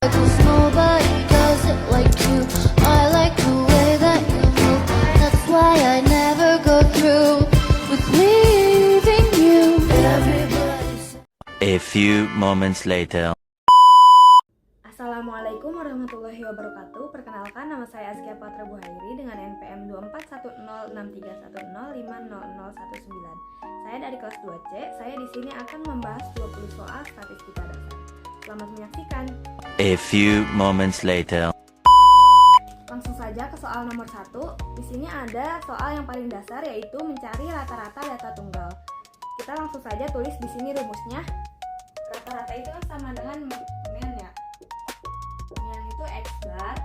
'Cause nobody does it like you. I like the way that you move. That's why I never go through with leaving you. Everybody. A few moments later. Assalamualaikum warahmatullahi wabarakatuh. Perkenalkan, nama saya Azkia Patra Buhairi dengan NPM 24106310500019. Saya dari kelas 2C. Saya di sini akan membahas 20 soal statistika dasar. Selamat menyaksikan. A few moments later. Langsung saja ke soal nomor 1. Di sini ada soal yang paling dasar, yaitu mencari rata-rata data tunggal. Kita langsung saja tulis di sini rumusnya. Rata-rata itu kan sama dengan min ya. Min itu x bar.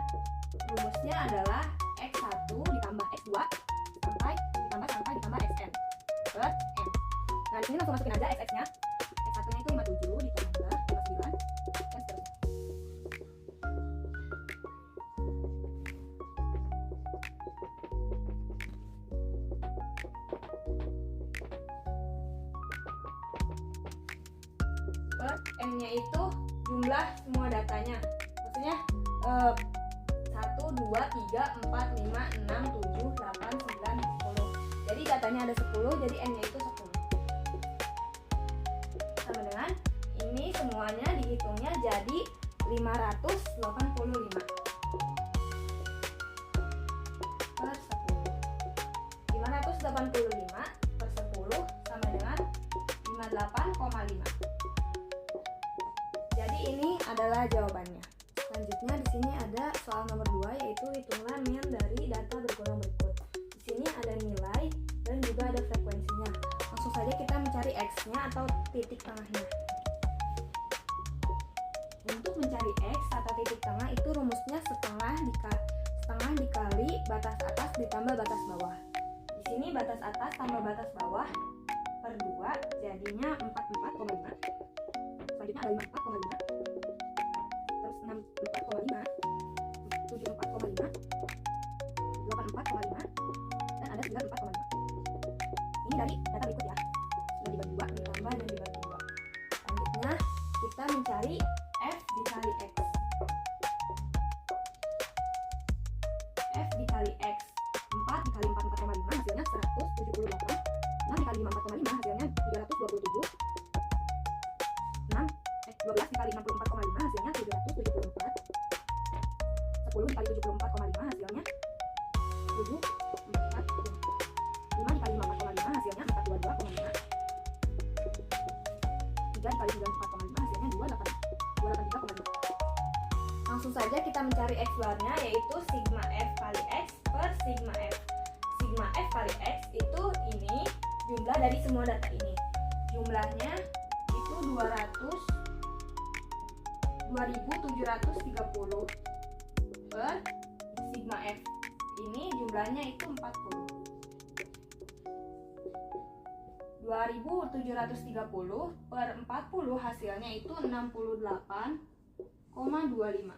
Rumusnya adalah x1 ditambah x2 sampai ditambah xn per n. Nah, di sini langsung masukin aja x-nya. X1-nya itu 57 ditambah 59 dan seterusnya. Per n-nya itu jumlah semua datanya. Maksudnya 1, 2, 3, 4, 5, 6, 7, 8, 9, 10. Jadi datanya ada 10, jadi n-nya itu 10. Sama dengan ini semuanya dihitungnya jadi 585 per 10. 585 per 10 sama dengan 58,5. Jadi ini adalah jawabannya. Selanjutnya di sini ada soal nomor 2, yaitu hitunglah min dari data bergolong berikut. Di sini ada nilai dan juga ada frekuensinya. Langsung saja kita mencari x-nya atau titik tengahnya. Untuk mencari x atau titik tengah itu rumusnya setengah dikali batas atas ditambah batas bawah. Di sini batas atas tambah batas bawah per 2 jadinya 44,5. Selanjutnya ada 54,5. Terus 64,5, 74,5, 84,5, dan ada 94,5. Ini dari data berikut ya. Sudah dibagi 2, ditambah dan dibagi 2. Selanjutnya kita mencari f dikali x. F dikali x. 4 dikali 44,5 hasilnya 178. 6 dikali 54,5 hasilnya 327. 12 dikali 64,5 hasilnya 774. 10 dikali 74,5 hasilnya 74. 5 dikali 54,5 hasilnya 422,5. 3 dikali 94,5 hasilnya 283,5. Langsung saja kita mencari x barnya, yaitu sigma f kali x per sigma f. Sigma f kali x itu ini jumlah dari semua data ini. Jumlahnya itu 2730 per sigma f. Ini jumlahnya itu 40. 2730 per 40 hasilnya itu 68,25.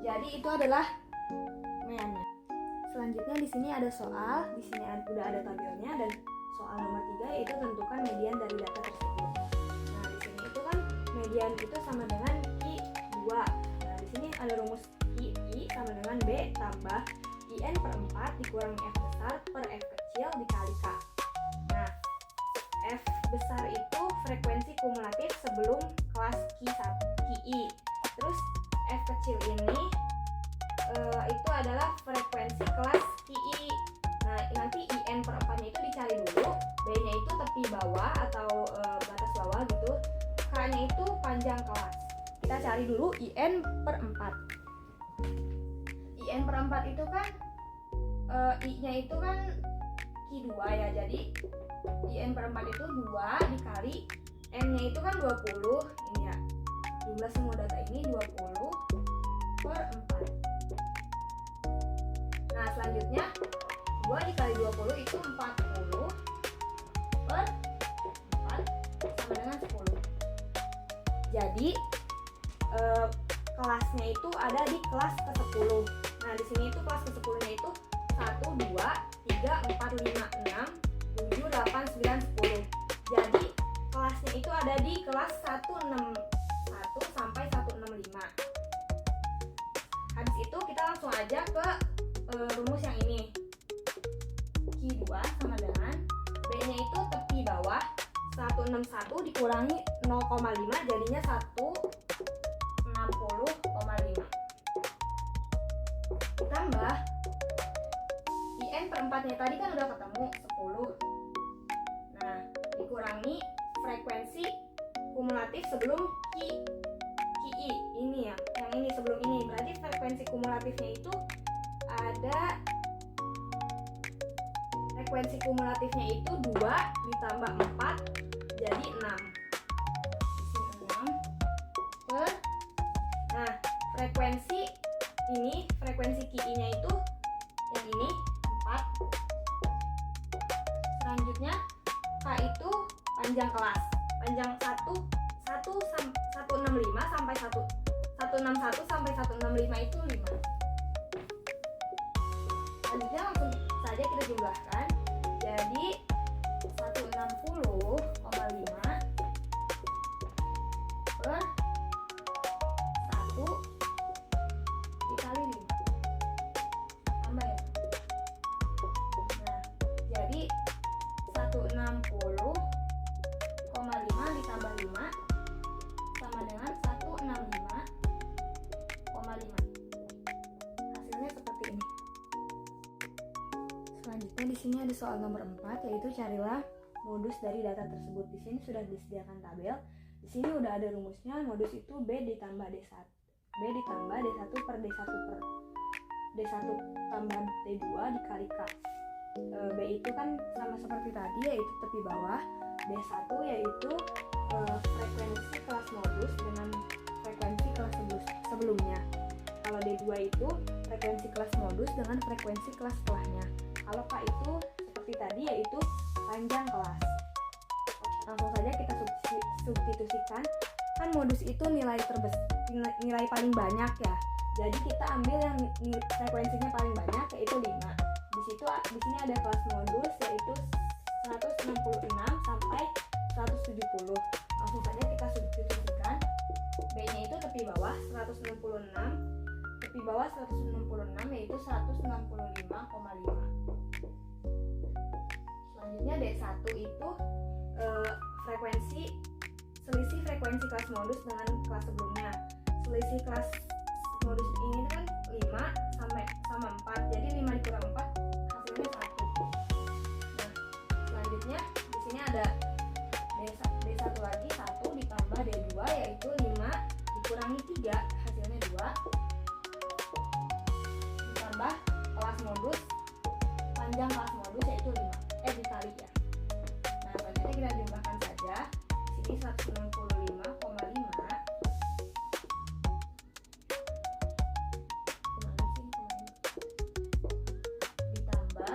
Jadi itu adalah meannya. Selanjutnya di sini ada soal, di sini udah ada tabelnya, dan soal nomor 3 yaitu tentukan median dari data tersebut. Nah, di sini itu kan median itu sama dengan I2. Nah, di sini ada rumus I sama dengan B tambah IN per 4 dikurangi F besar per F kecil dikali K. Nah, F besar itu frekuensi kumulatif sebelum kelas KI. Terus F kecil ini itu adalah frekuensi kelas KI. Nah, nanti IN per 4-nya itu dicari dulu. B-nya itu tepi bawah atau batas bawah gitu. K-nya itu panjang kelas. Kita cari dulu IN per 4. IN per 4 itu kan I-nya itu kan Q2 ya. Jadi IN per 4 itu 2 dikali N-nya itu kan 20. Ini ya. Jumlah semua data ini 20 per 4. Nah, selanjutnya 2 dikali 20 itu 40 per 4 sama dengan 10. Jadi kelasnya itu ada di kelas ke-10. Nah, di sini itu kelas ke-10-nya itu 1, 2, 3, 4, 5, 6, 7, 8, 9, 10. Jadi kelasnya itu ada di kelas 161 sampai 161. aja ke rumus yang ini. Q2 sama dengan B-nya itu tepi bawah 161 dikurangi 0,5 jadinya 160,5. Ditambah IN per 4-nya tadi kan udah ketemu 10. Nah, dikurangi frekuensi kumulatif sebelum QI ini ya, yang ini sebelum ini. Berarti frekuensi kumulatifnya itu ada, frekuensi kumulatifnya itu 2 ditambah 4 jadi 6. Di sini 6 per, nah frekuensi ini, frekuensi QI-nya itu yang ini 4. Selanjutnya K itu panjang kelas, panjang 165 sampai 161 sampai 165 itu 5. Selanjutnya langsung saja kita jumlahkan. Jadi 160,5 per 1 dikali 5. Tambah ya. Nah, jadi 160,5 ditambah 5 sama dengan 165,5. Hasilnya seperti ini. Selanjutnya di sini ada soal nomor 4, yaitu carilah modus dari data tersebut. Di sini sudah disediakan tabel. Di sini udah ada rumusnya. Modus itu B ditambah D1 per D1 per D1 tambah D2 dikali K. B itu kan sama seperti tadi, yaitu tepi bawah. D1 yaitu frekuensi kelas modus dengan frekuensi kelas sebelumnya. Kalau D2 itu frekuensi kelas modus dengan frekuensi kelas setelahnya. Kalau K itu seperti tadi, yaitu panjang kelas. Langsung saja kita substitusikan. Kan modus itu nilai paling banyak ya. Jadi kita ambil yang frekuensinya paling banyak, yaitu 5. Di sini ada kelas modus, yaitu 166 sampai 170. Langsung saja kita substitusikan. B-nya itu tepi bawah 166, tepi bawah 166 yaitu 165,5. Selanjutnya D1 itu selisih frekuensi kelas modus dengan kelas sebelumnya. Selisih kelas modus ini kan 5 sama 4, jadi 5 dikurang 4 hasilnya 1. Nah, selanjutnya di sini ada D1 lagi, 1 ditambah D2 yaitu 5 dikurangi 3 hasilnya 2 ditambah kelas modus, panjang kelas modus yaitu 5 dikali ya. Nah, selanjutnya kita jumlahkan saja. Sini 165,5 ditambah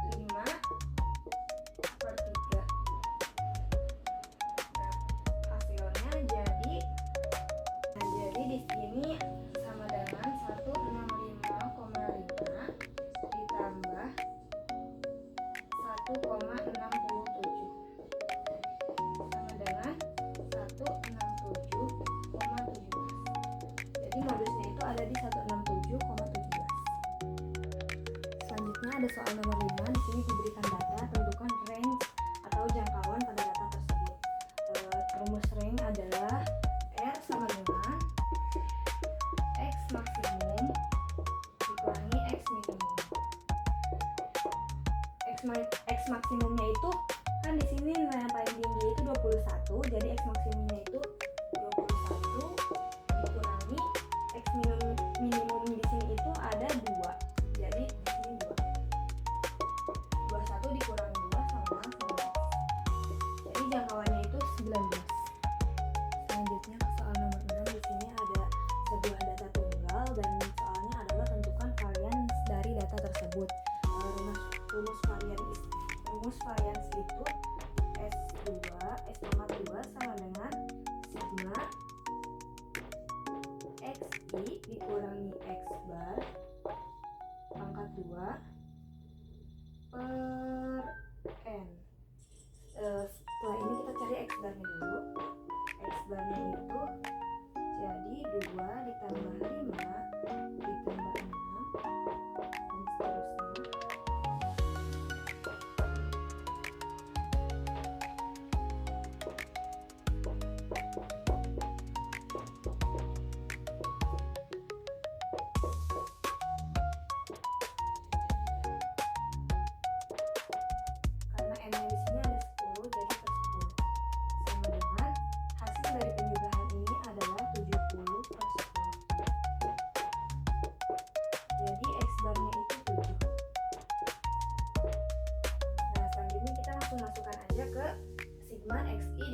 5 per 3. Nah, hasilnya jadi di sini sama dengan 165,5 ditambah 1,67 sama dengan 167,17. Jadi modusnya itu ada di 167,17. Selanjutnya ada soal nomor 5. Di sini diberikan data, tentukan range atau jangkauan pada data tersebut. Rumus range adalah R sama dengan X maksimum dikurangi X minimum. X maksimumnya itu kan di sini nilai yang paling tinggi itu 21, jadi X maksimumnya itu 21 dikurangi X minimum di sini itu ada 2. Jadi di sini 2. 21 dikurangi 2 sama dengan 19. Jadi jangkauannya itu 19. Selanjutnya ke soal nomor 6. Di sini ada sebuah data tunggal dan soalnya adalah tentukan varians dari data tersebut. Rumus varians itu S2 sama dengan sigma XI dikurangi X bar pangkat 2 per N. Setelah ini kita cari X barnya dulu.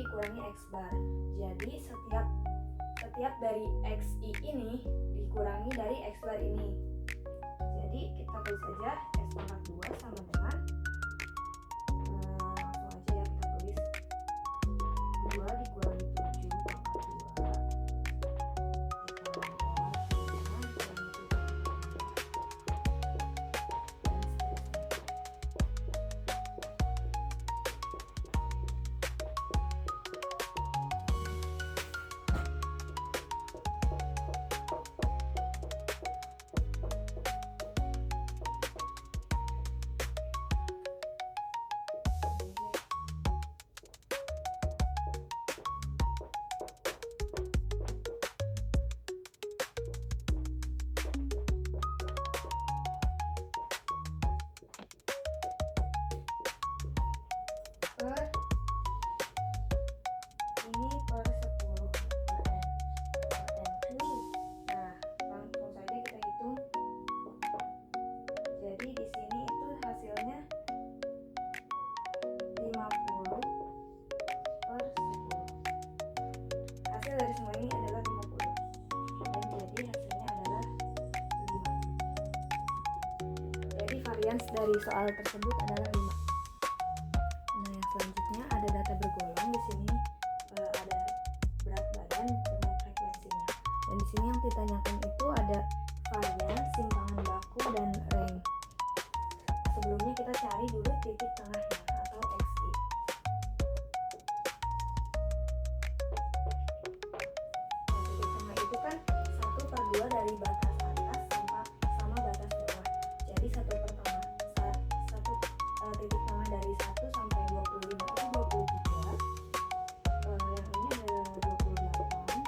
dikurangi X bar. Jadi setiap dari XI ini dikurangi dari X bar ini. Jadi kita tulis saja X pangkat 2 sama dengan langsung aja ya, kita tulis 2 dikurangi 7 pangkat 2 per ini per 10 per n. Nah, langsung saja kita hitung. Jadi di sini itu hasilnya 50 per 10. Hasil dari semua ini adalah 50. Dan jadi hasilnya adalah 5. Jadi varians dari soal tersebut adalah 5. Nah, yang selanjutnya ada data bergolong. Di sini ada berat badan dengan frekuensinya. Dan di sini yang ditanyakan itu ada varian, simpangan baku, dan rank. Sebelumnya kita cari dulu titik tengahnya atau XI. Nah, titik tengah itu kan 1/2 dari batas atas sama batas bawah. Jadi titik tengah dari 1 sampai 25 itu 23. Yang ini ada 28.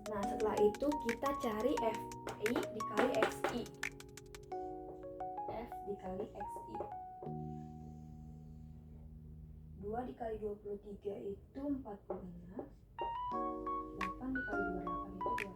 Nah, setelah itu kita cari FI dikali XI. F dikali XI. 2 dikali 23 itu 46. 8 dikali 28 itu 297.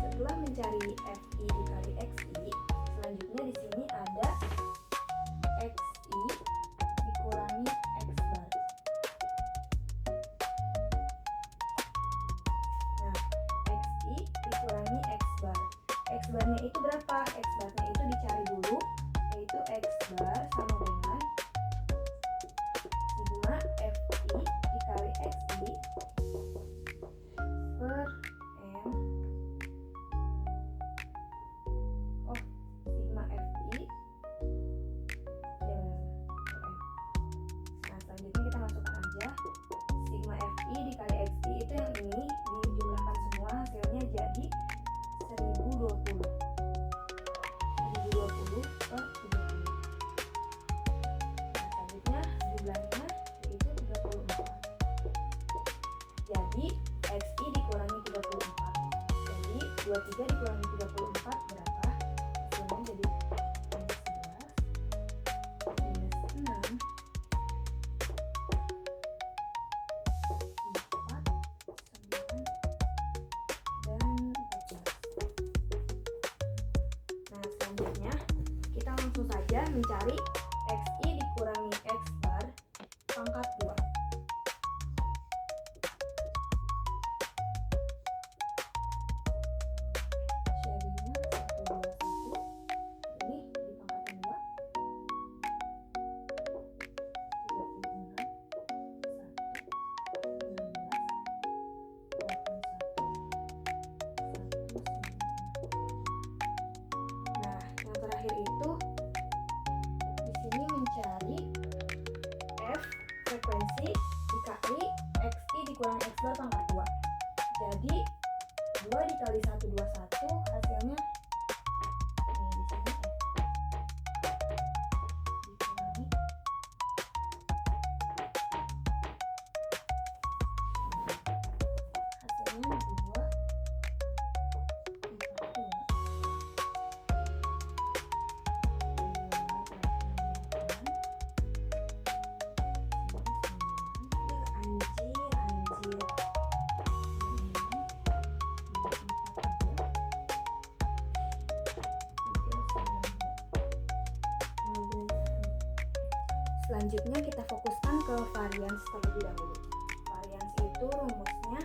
Setelah mencari FI dikali XI, selanjutnya di sini ada XI dikurangi X bar. Nah, XI dikurangi X bar. X barnya itu berapa? X barnya itu dicari dulu, yaitu X bar sama dengan sigma FI dikali XI per M. Sigma FI Nah, selanjutnya kita masukkan aja sigma FI dikali XI itu yang ini dijumlahkan semua, hasilnya jadi 1020 per 30. Nah, selanjutnya jumlahnya yaitu 34. Jadi XI dikurangi 34. Jadi 23 dikurangi 34 berapa? Hasilnya jadi minus 11 minus 6 4 9 dan 14. Nah, selanjutnya kita langsung saja mencari XI dikurangi X bar pangkat 2. Jadinya 121. Ini dipangkatin 2 Nah, yang terakhir itu di sini mencari F frekuensi dikali XI dikurangi X bar pangkat 2. Jadi 2 dikali 121 hasilnya ini di sini F dikurangi hasilnya selanjutnya kita fokuskan ke varians terlebih dahulu. Varians itu rumusnya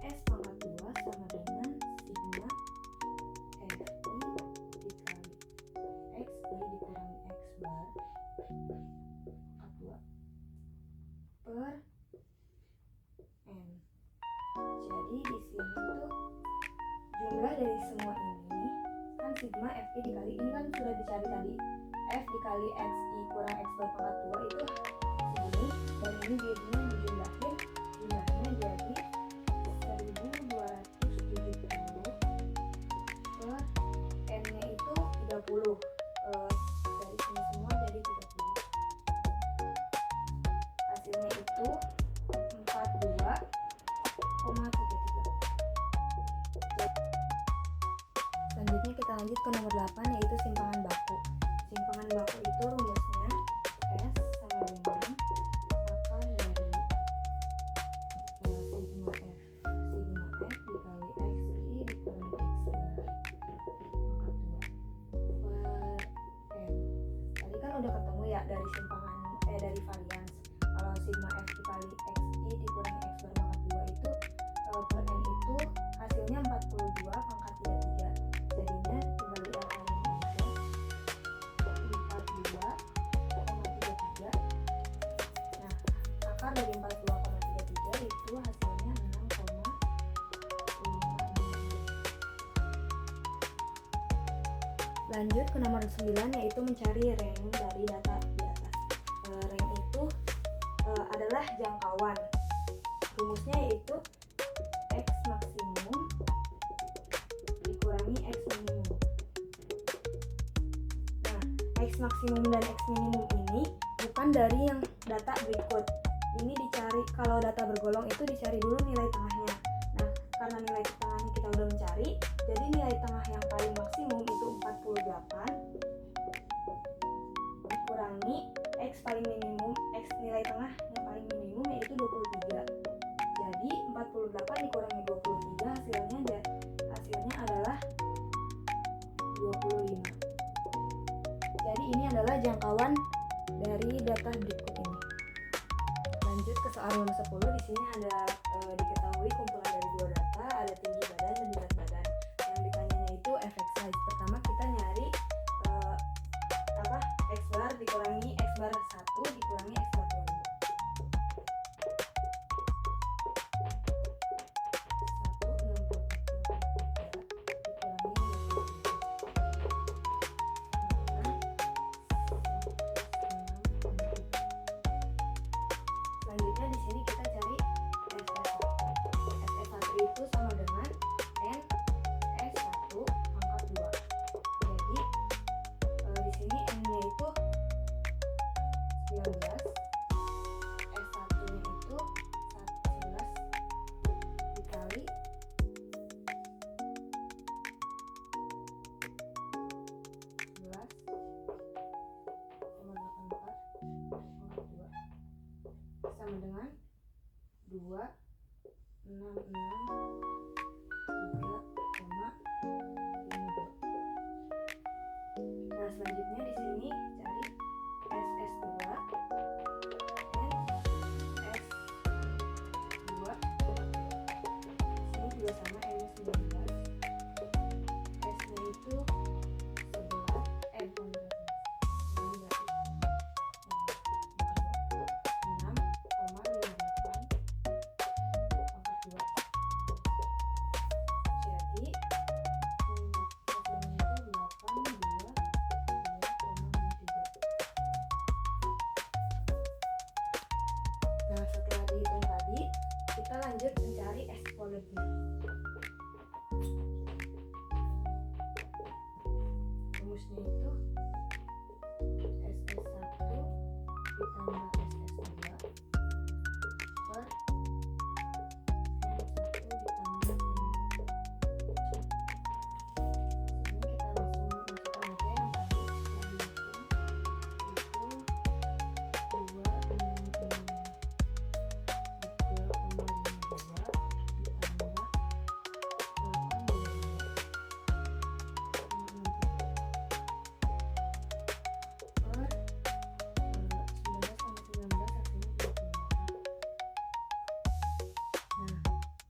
S pangkat 2 sama dengan sigma Fi dikali Xi dikurangi X bar pangkat 2 per N. Jadi di sini tuh jumlah dari semua ini kan sigma Fi dikali, ini kan sudah dicari tadi, F dikali Xi kurang X bar pangkat 2 itu segini, dan ini jadinya dijumlahin, jumlahnya jadi 1270 per N nya itu 30, dari sini semua jadi 30, hasilnya itu 42,33. Selanjutnya kita lanjut ke nomor 8, yaitu simpangan baku. Simpangan baku itu rumusnya S sama dengan akar dari sigma F dikali Xi dikurangi X bar pangkat 2 per N. Tadi kan udah ketemu ya dari simpangan dari varians. Kalau sigma F dikali Xi dikurangi X bar pangkat 2 itu per N itu hasilnya 42 pangkat 33. Jadinya tinggal diakalin aja 42,33. Nah, akar dari 42,33 itu hasilnya 6,56. Lanjut ke nomor 9, yaitu mencari rank dari data di atas. Rank itu adalah jangkauan. Rumusnya yaitu X maksimum dikurangi X minimum. Nah, X maksimum dan X minimum ini bukan dari yang data berikut. Ini dicari, kalau data bergolong itu dicari dulu nilai tengahnya. Nah, karena nilai tengahnya kita udah mencari, jadi nilai tengah yang paling maksimum itu 48 dikurangi X paling minimum, X nilai tengah yang paling minimum yaitu 23. Jadi 48 dikurangi 23 hasilnya adalah 25. Jadi ini adalah jangkauan dari data berikut ini. Lanjut ke soal nomor 10. Di sini ada diketahui kumpulan dari dua data, ada tinggi badan dan berat badan. Yang ditanyanya itu effect size. Pertama kita nyari X bar dikurangi X bar 1 dikurangi X bar 2. 164. Selanjutnya di sini kita cari SS1. SS1 itu sama dengan N S1 pangkat 2. Jadi di sini N-nya itu 19, S1-nya itu 11 dikali 11,84 sama dengan 266,3,52. Nah, selanjutnya di sini cari SS2 dan S2. Sini juga sama, N-nya 19, S-nya itu 11, bukan 6,58 pangkat 2.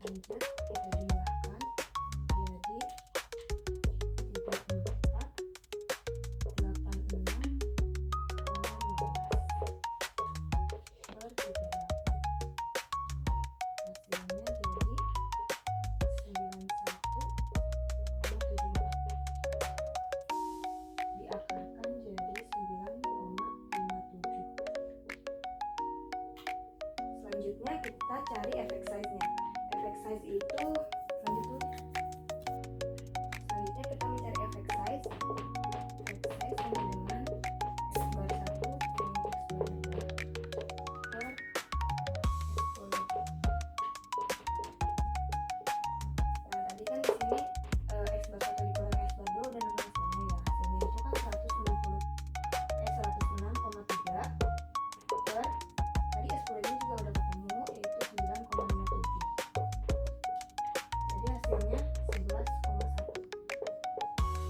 Lanjut kita jumlahkan jadi 34 Selanjutnya kita cari effect size-nya. Effect size itu selanjutnya kita mencari effect size. Effect size sama dengan x bar 1 kurangi x bar 2 per x kuadrat. Nah, tadi kan di sini x bar 1 dikurangi x bar 2 udah nemu hasilnya ya. Hasilnya itu kan 106,3 per tadi S kuadratnya juga udah ketemu, yaitu 9,57. Jadi hasilnya 11,1.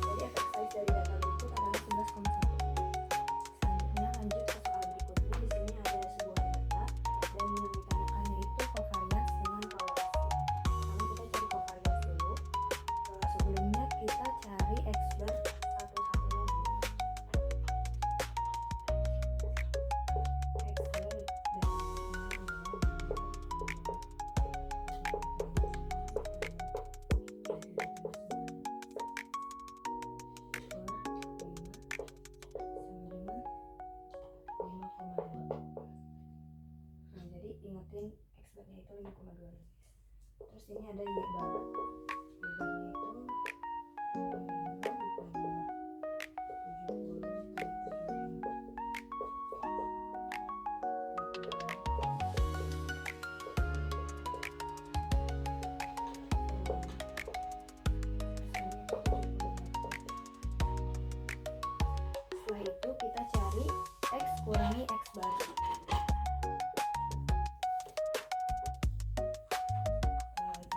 Jadi efek size dari data berikut adalah 11,1. Selanjutnya lanjut ke soal berikutnya. Di sini ada sebuah data dan yang ditanyakannya itu covariance dengan korelasi. Pertama kita cari covariance dulu. Sebelumnya kita cari X bar satu-satunya dulu. Nah, jadi ingetin X barnya itu 5,2. Terus ini ada Y bar. Y barnya itu 5,2. Setelah itu kita cari X kurangi X bar.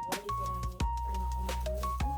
Dua dikurangi 5,2 itu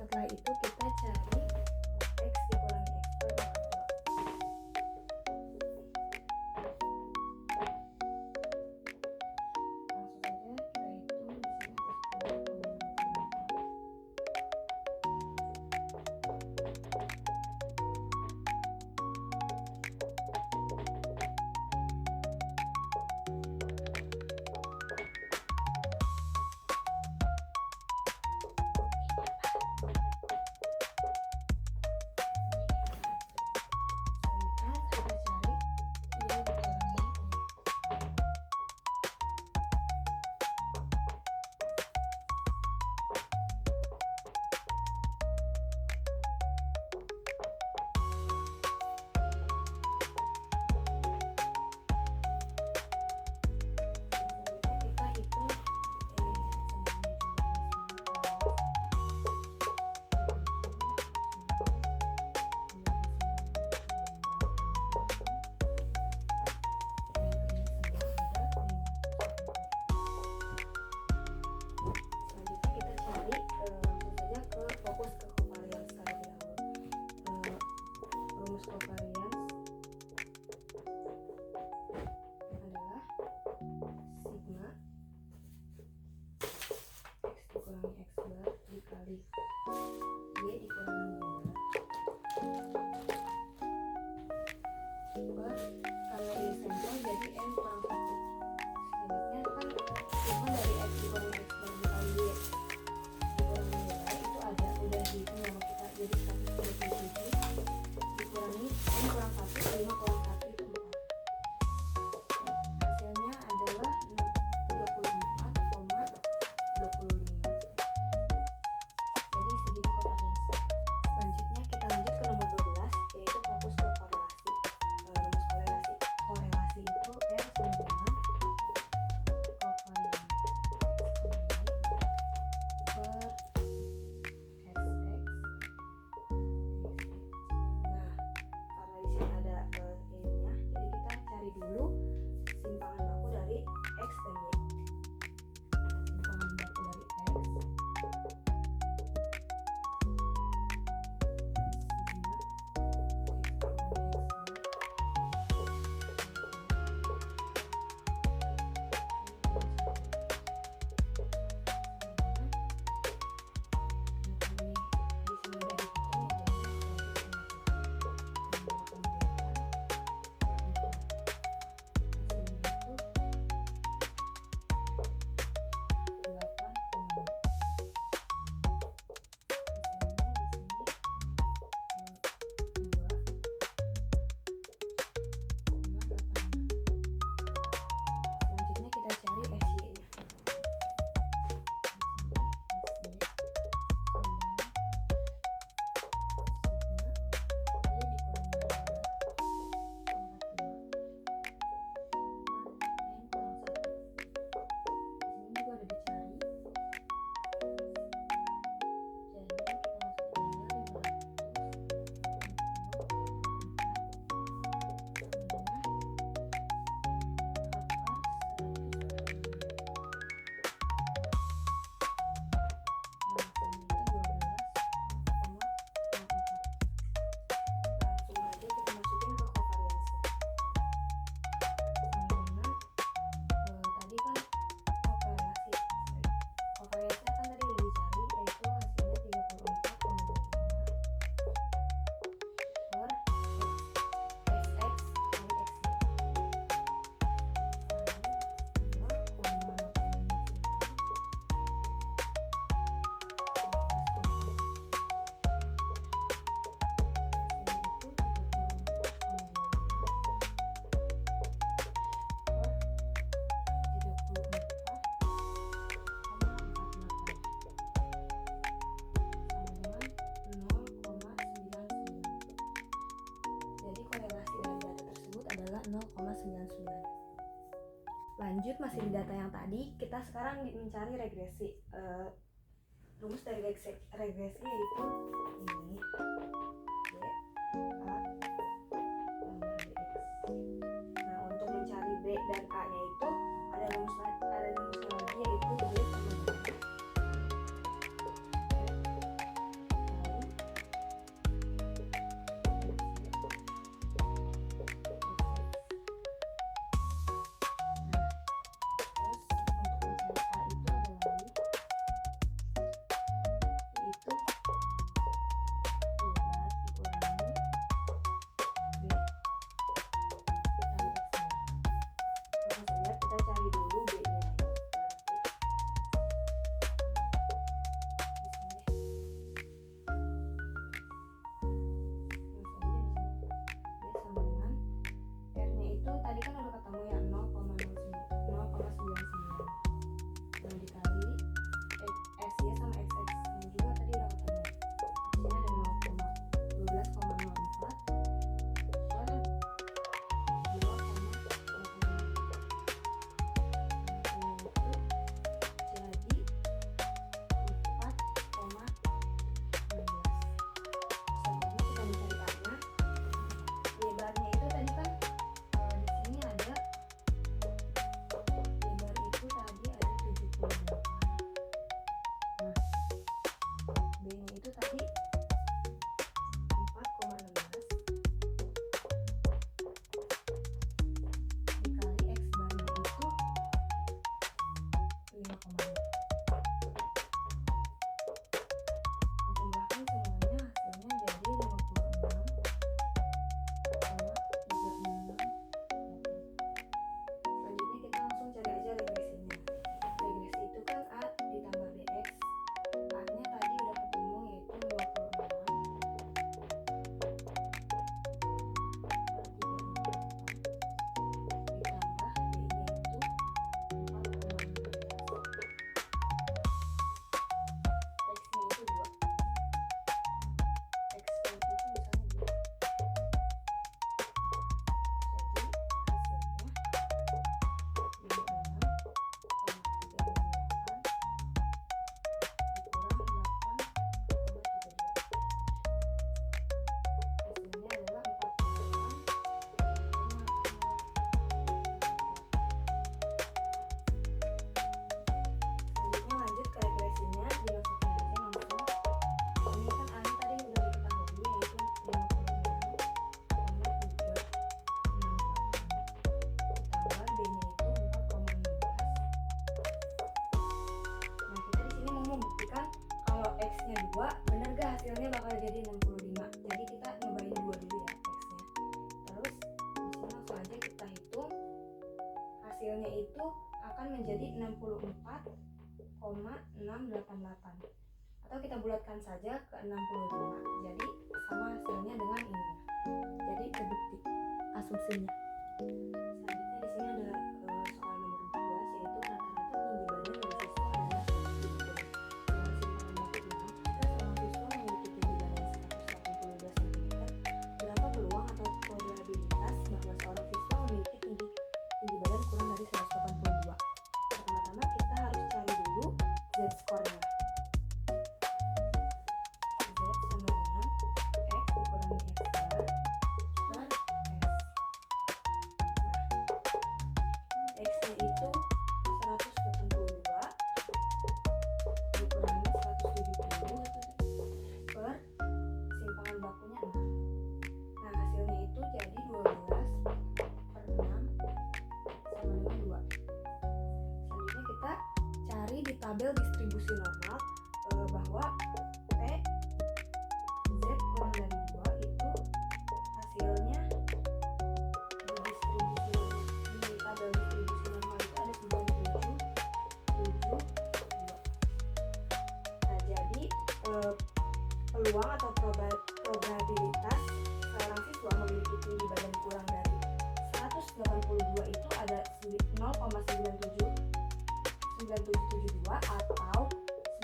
setelah itu kita cari X dikurangi X bar kurangi X bar kali Y dikurangi 2 per, karena ini sampel jadi N kurang 1. Selanjutnya kan hitungan dari X dikurangi X bar dikali Y dikurangi nilai itu ada udah dihitung sama kita, jadi 127 dikurangi N kurang 1, 5 kurang 1 itu 4. Hasilnya adalah 34,25. Jadi segini kovariansi. Selanjutnya kita lanjut ke nomor 12, yaitu fokus ke korelasi. Rumus korelasi itu R sama dengan kovariansi per SX. Nah, karena di sini ada E-nya, jadi kita cari dulu simpangan baku dari X dan Y. Simpangan baku dari X selanjutnya kita cari SY-nya. Lanjut masih di data yang tadi, kita sekarang mencari regresi. Rumus dari regresi yaitu ini Y A tambah BX. Nah, untuk mencari B dan A nya itu ada rumus lagi yaitu Y sama dengan X-nya 2, bener gak hasilnya bakal jadi 65? Jadi kita nyobain 2 dulu ya X-nya. Terus disini langsung aja kita hitung, hasilnya itu akan menjadi 64,688, atau kita bulatkan saja ke 65. Jadi sama hasilnya dengan ini. Jadi terbukti asumsinya. Selanjutnya di sini ada soal nomor 14, yaitu rata-rata tinggi badan dari siswa adalah 170. Dengan simpangan baku 6, jika seorang siswa memiliki tinggi badan 182 cm, berapa peluang atau probabilitas bahwa seorang siswa memiliki tinggi badan kurang dari 182? Pertama-tama kita harus cari dulu Z-score-nya. Z sama dengan X dikurangi X bar per S. Nah, X-nya itu 182 dikurangi 170 per simpangan bakunya 6. Nah, hasilnya itu jadi 12 per 6 sama dengan 2. Selanjutnya kita cari di tabel distribusi normal bahwa P Z kurang dari 2 itu hasilnya di tabel distribusi normal itu ada 97, 7, 2. Nah, jadi peluang atau probabilitas seorang siswa memiliki tinggi badan kurang dari 182 itu ada 0,9772 atau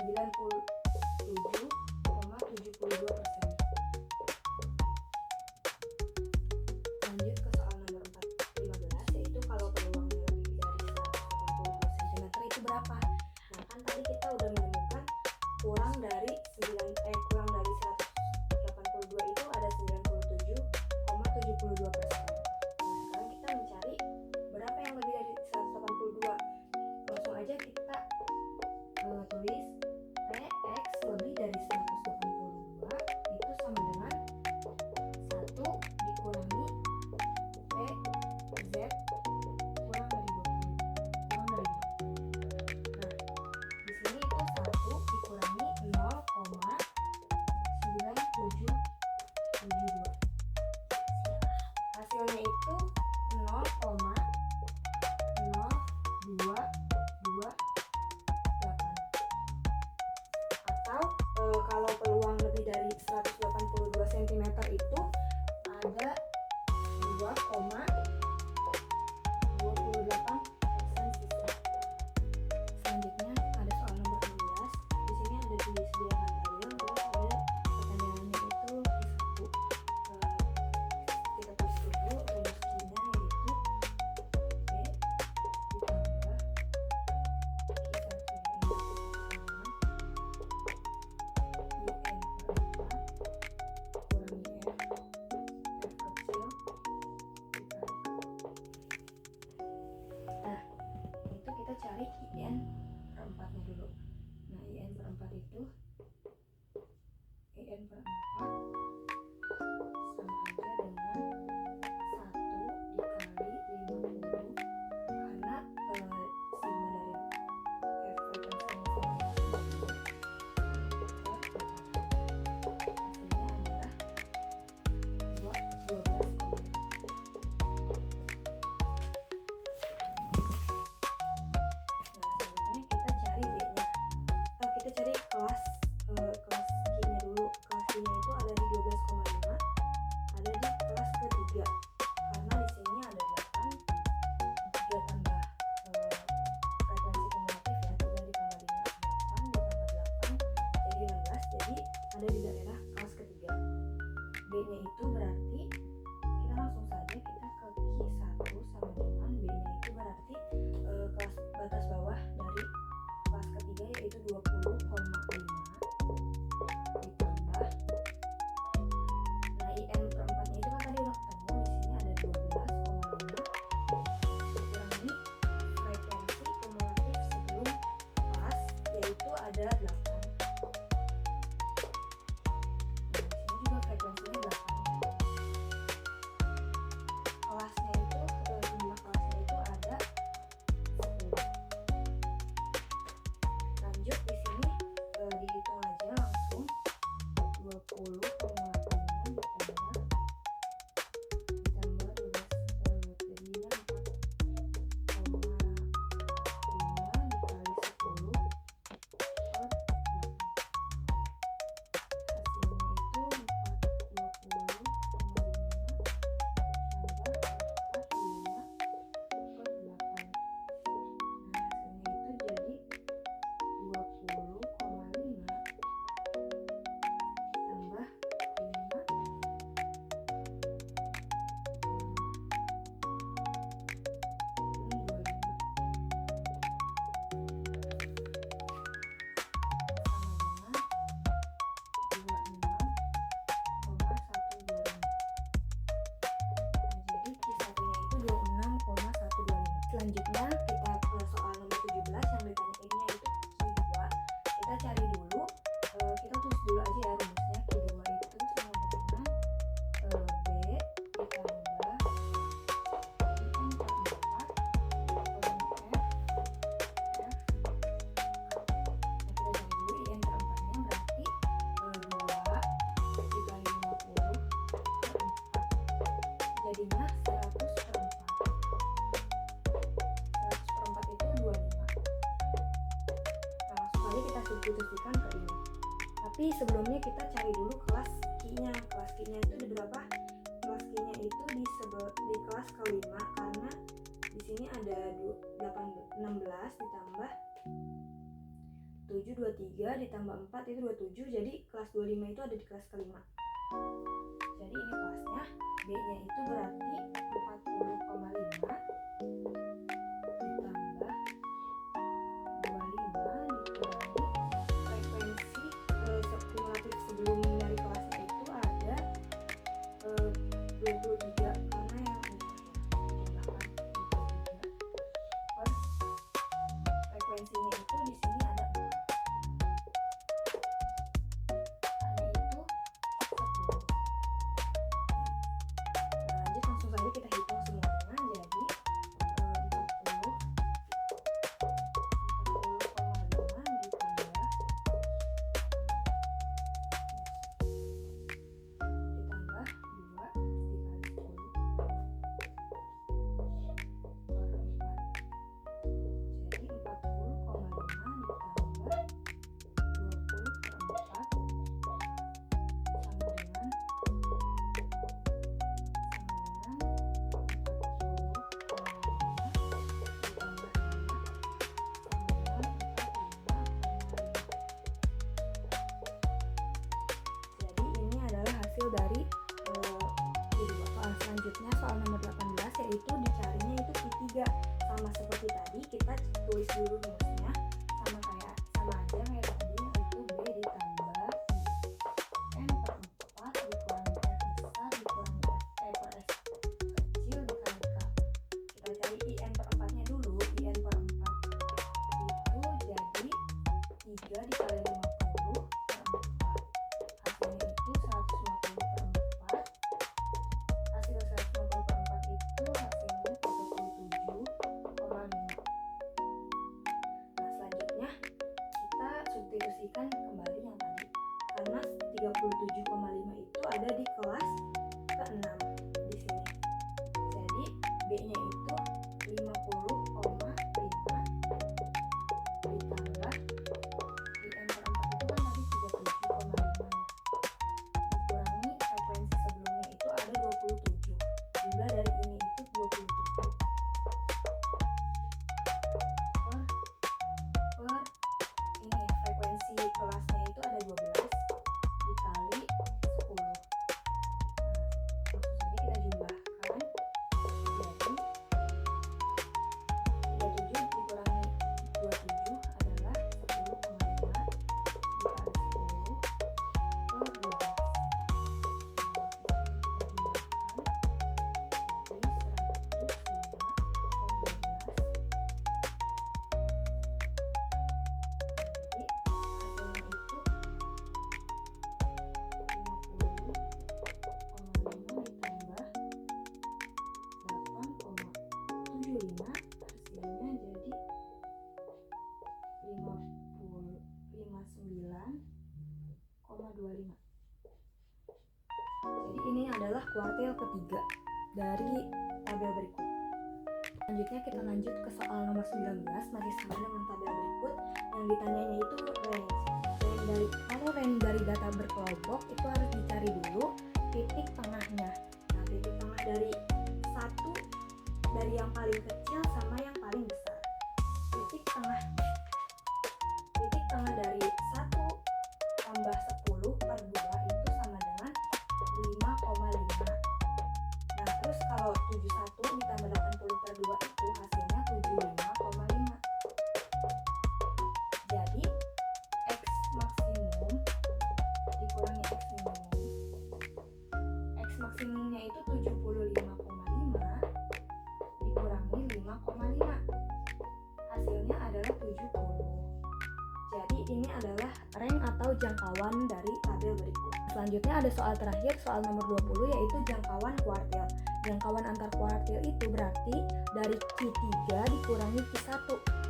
97,72%. Lanjut ke soal nomor 15, yaitu kalau peluangnya lebih dari 182 cm itu berapa? Nah, kan tadi kita udah menemukan kurang dari 182 itu ada 97,72%. Nah, sekarang kita mencari berapa yang lebih dari 182. Langsung aja kita tulis PX lebih dari 182 itu sama dengan 1 dikurangi PZ kurang dari 20. Nah, di sini itu 1 dikurangi 0,9772. Hasilnya itu 0,0228. Atau kalau peluang lebih dari 182 cm itu ada 2,28% siswa. Selanjutnya ada soal nomor 16. Di sini ada disediakan tabel, terus ada pertanyaannya itu di satu. Kita tulis dulu rumusnya, yaitu B ditambah kisar 3 IN per 4 kurangi F kecil dikali. Nah, itu kita cari IN per 4-nya dulu. Nah, IN per 4 itu IN per 4 sama aja dengan 1 dikali 50, karena sigma dari F frekuensinya sama itu hasilnya adalah 12,5. Nah, selanjutnya kita cari B-nya. Kita cari kelas Q-nya dulu. Kelas Q-nya itu ada di 12,5, ada di kelas ketiga. Karena di sini ada 8, 3 tambah frekuensi kumulatif ya, 3 ditambah 5, 8 ditambah 8 jadi 16, jadi ada di daerah kelas ketiga. B-nya itu berarti kita langsung saja kita ke Q1 sama dengan B-nya itu berarti kelas batas bawah dari kelas ketiga yaitu 20,5 ditambah, nah IN per 4-nya itu kan tadi udah ketemu, di sini ada 12,5 dikurangi frekuensi kumulatif sebelum kelas yaitu ada 8. Nah, di sini juga frekuensinya 8. Kelasnya itu jumlah kelasnya itu ada 10. Lanjut di sini dihitung aja langsung. jadinya 100 per 4. 100 per 4 itu 25. Nah, langsung aja kita substitusikan ke ini. Tapi sebelumnya kita cari dulu kelas Q-nya. Kelas Q-nya itu di berapa? Kelas Q-nya itu di kelas kelima, karena di sini ada 16 ditambah 7, 23 ditambah 4 itu 27. Jadi kelas 25 itu ada di kelas kelima. Jadi ini kelasnya. B-nya itu berarti 40,5 ditambah 25 dikurangi frekuensi kumulatif sebelum dari kelasnya itu ada 23, karena yang per frekuensinya itu di sini ada 4. Karena itu 10. Lanjut langsung saja kita hitung semuanya. Jadi 40,5 ditambah 2 dari soal selanjutnya, soal nomor 18, yaitu dicarinya itu Q3. Sama seperti tadi, kita tulis dulu rumusnya sama aja kayak tadi, yaitu B ditambah N per 4 dikurangi F besar dikurangi per S kecil dikali K. Kita cari IN per 4 nya dulu. IN per 4 itu jadi 3 dikali 50 per 4. Hasilnya itu 150 per 4. Hasil 150 per 4 itu hasilnya 37,5. Nah, selanjutnya kita substitusikan kembali yang tadi, karena 37,5 itu ada di kelas ke-6 di sini. Jadi B-nya itu 50,5 ditambah IN per 4 itu kan tadi 37,5 ya. Dikurangi frekuensi sebelumnya itu ada 27. Jumlah dari ini itu 27. Per ini frekuensi kelasnya itu ada 12 dikali 10. Nah, langsung saja kita jumlahkan. Jadi 37 dikurangi 27 adalah 10,5 dikali 10 per 12. Jadi ini adalah kuartil ketiga dari tabel berikut. Selanjutnya kita lanjut ke soal nomor 19, masih sama dengan tabel berikut. Yang ditanyanya itu range. Kalau range dari data berkelompok itu harus dicari dulu titik tengahnya. Nah, titik tengah dari yang paling kecil sama yang paling besar. Titik tengah dari 1 tambah 10 per 2 itu sama dengan 5,5. Nah, terus kalau 71 ditambah 80 per 2 itu hasilnya 75,5. Jadi X maksimum dikurangi X minimum. X maksimumnya itu 75,5 dikurangi 5,5. Hasilnya adalah 70. Jadi ini adalah rank atau jangkauan dari tabel berikut. Selanjutnya ada soal terakhir, soal nomor 20, yaitu jangkauan kuartil. Jangkauan antar kuartil itu berarti dari Q3 dikurangi Q1.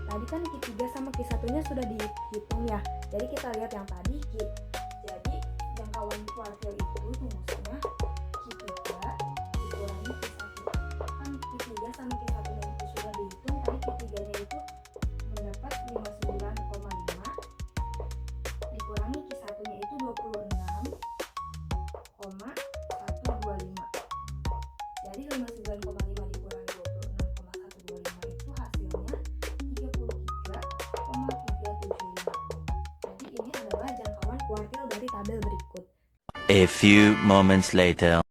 Tadi kan Q3 sama Q1-nya sudah dihitung ya. Jadi kita lihat yang tadi Q. Jadi jangkauan kuartil itu rumusnya Q3 dikurangi Q1. Q3-nya itu mendapat 59,5 dikurangi Q1-nya itu 26,125. Jadi 59,5 dikurangi 26,125 itu hasilnya 33,375. Jadi ini adalah jangkauan kuartil dari tabel berikut. A few moments later.